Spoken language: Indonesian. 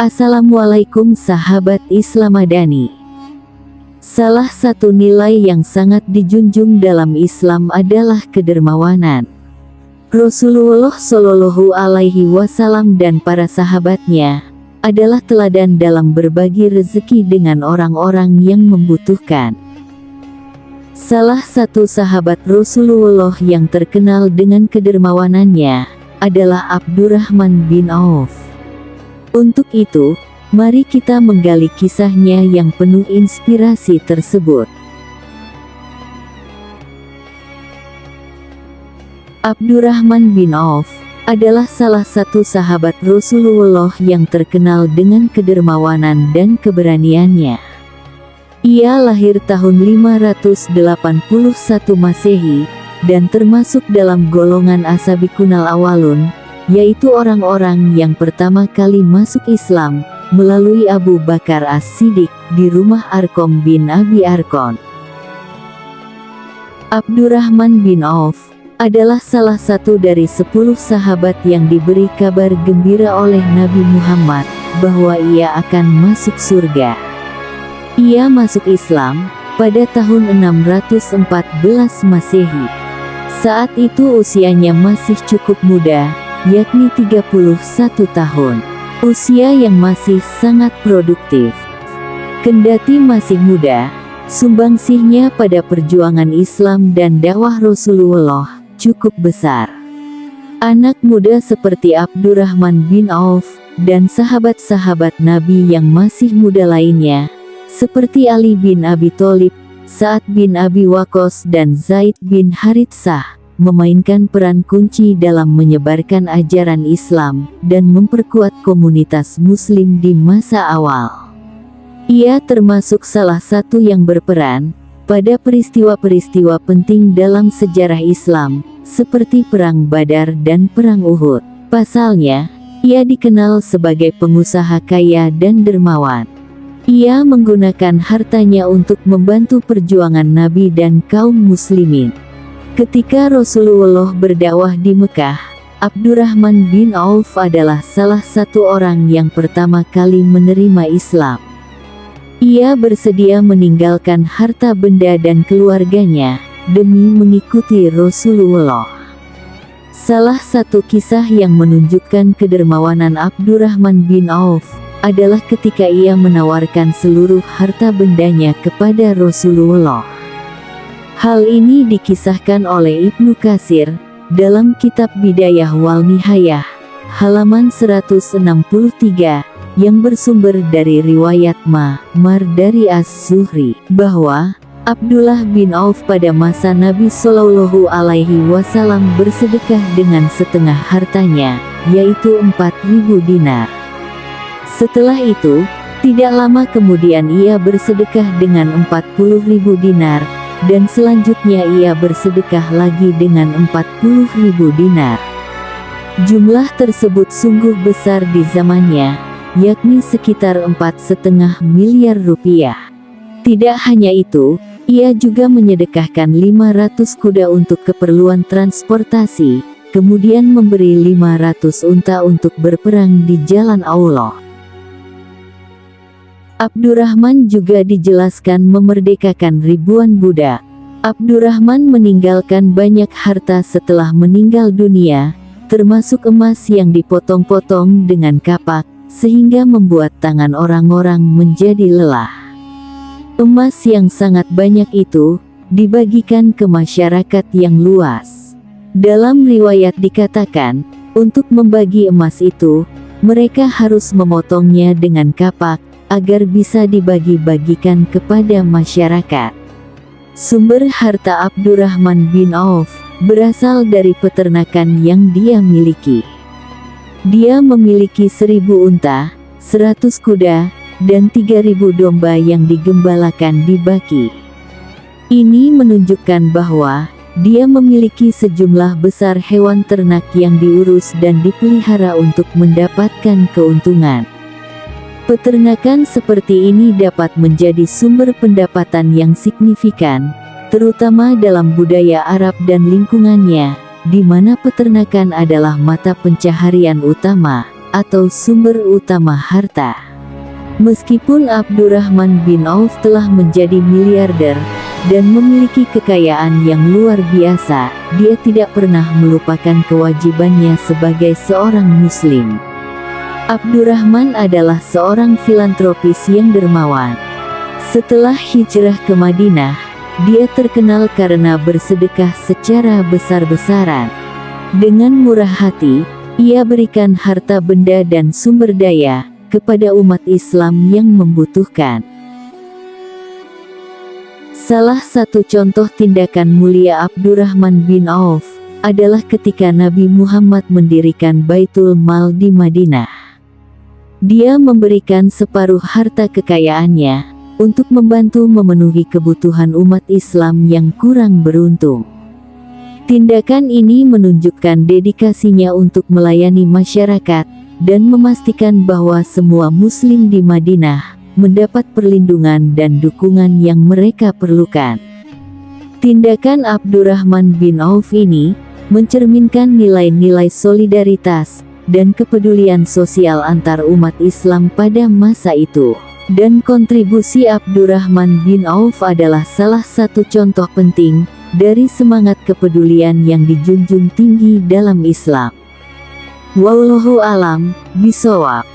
Assalamualaikum sahabat Islam Madani. Salah satu nilai yang sangat dijunjung dalam Islam adalah kedermawanan. Rasulullah Shallallahu Alaihi Wasallam dan para sahabatnya adalah teladan dalam berbagi rezeki dengan orang-orang yang membutuhkan. Salah satu sahabat Rasulullah yang terkenal dengan kedermawanannya adalah Abdurrahman bin Auf. Untuk itu, mari kita menggali kisahnya yang penuh inspirasi tersebut. Abdurrahman bin Auf adalah salah satu sahabat Rasulullah yang terkenal dengan kedermawanan dan keberaniannya. Ia lahir tahun 581 Masehi dan termasuk dalam golongan As-Sabiqunal Awwalun, yaitu orang-orang yang pertama kali masuk Islam melalui Abu Bakar As-Siddiq di rumah Arqam bin Abi Arqam. Abdurrahman bin Auf adalah salah satu dari 10 sahabat yang diberi kabar gembira oleh Nabi Muhammad bahwa ia akan masuk surga. Ia masuk Islam pada tahun 614 Masehi. Saat itu usianya masih cukup muda, yakni 31 tahun. Usia yang masih sangat produktif. Kendati masih muda, sumbangsihnya pada perjuangan Islam dan dakwah Rasulullah cukup besar. Anak muda seperti Abdurrahman bin Auf dan sahabat-sahabat Nabi yang masih muda lainnya, seperti Ali bin Abi Thalib, Sa'ad bin Abi Waqqas dan Zaid bin Haritsah, memainkan peran kunci dalam menyebarkan ajaran Islam dan memperkuat komunitas Muslim di masa awal. Ia termasuk salah satu yang berperan pada peristiwa-peristiwa penting dalam sejarah Islam, seperti Perang Badar dan Perang Uhud. Pasalnya, ia dikenal sebagai pengusaha kaya dan dermawan. Ia menggunakan hartanya untuk membantu perjuangan Nabi dan kaum muslimin. Ketika Rasulullah berdakwah di Mekah, Abdurrahman bin Auf adalah salah satu orang yang pertama kali menerima Islam. Ia bersedia meninggalkan harta benda dan keluarganya demi mengikuti Rasulullah. Salah satu kisah yang menunjukkan kedermawanan Abdurrahman bin Auf adalah ketika ia menawarkan seluruh harta bendanya kepada Rasulullah. Hal ini dikisahkan oleh Ibnu Katsir dalam kitab Bidayah wal Nihayah, halaman 163, yang bersumber dari riwayat Ma'mar dari As-Zuhri, bahwa Abdullah bin Auf pada masa Nabi Shallallahu Alaihi Wasallam bersedekah dengan setengah hartanya, yaitu 4.000 dinar. Setelah itu, tidak lama kemudian ia bersedekah dengan 40.000 dinar, dan selanjutnya ia bersedekah lagi dengan 40.000 dinar. Jumlah tersebut sungguh besar di zamannya, yakni sekitar 4,5 miliar rupiah. Tidak hanya itu, ia juga menyedekahkan 500 kuda untuk keperluan transportasi, kemudian memberi 500 unta untuk berperang di jalan Allah. Abdurrahman juga dijelaskan memerdekakan ribuan budak. Abdurrahman meninggalkan banyak harta setelah meninggal dunia, termasuk emas yang dipotong-potong dengan kapak, sehingga membuat tangan orang-orang menjadi lelah. Emas yang sangat banyak itu dibagikan ke masyarakat yang luas. Dalam riwayat dikatakan, untuk membagi emas itu, mereka harus memotongnya dengan kapak, agar bisa dibagi-bagikan kepada masyarakat. Sumber harta Abdurrahman bin Auf berasal dari peternakan yang dia miliki. Dia memiliki 1.000 unta, 100 kuda, dan 3.000 domba yang digembalakan di Baki. Ini menunjukkan bahwa dia memiliki sejumlah besar hewan ternak yang diurus dan dipelihara untuk mendapatkan keuntungan. Peternakan seperti ini dapat menjadi sumber pendapatan yang signifikan, terutama dalam budaya Arab dan lingkungannya, di mana peternakan adalah mata pencaharian utama. atau sumber utama harta. Meskipun Abdurrahman bin Auf telah menjadi miliarder dan memiliki kekayaan yang luar biasa, dia tidak pernah melupakan kewajibannya sebagai seorang muslim. Abdurrahman adalah seorang filantropis yang dermawan. Setelah hijrah ke Madinah, dia terkenal karena bersedekah secara besar-besaran. Dengan murah hati, ia berikan harta benda dan sumber daya kepada umat Islam yang membutuhkan. Salah satu contoh tindakan mulia Abdurrahman bin Auf adalah ketika Nabi Muhammad mendirikan Baitul Mal di Madinah. Dia memberikan separuh harta kekayaannya untuk membantu memenuhi kebutuhan umat Islam yang kurang beruntung. Tindakan ini menunjukkan dedikasinya untuk melayani masyarakat dan memastikan bahwa semua muslim di Madinah mendapat perlindungan dan dukungan yang mereka perlukan. Tindakan Abdurrahman bin Auf ini mencerminkan nilai-nilai solidaritas dan kepedulian sosial antar umat Islam pada masa itu. Dan kontribusi Abdurrahman bin Auf adalah salah satu contoh penting dari semangat kepedulian yang dijunjung tinggi dalam Islam. Wallahu a'lam bishawab.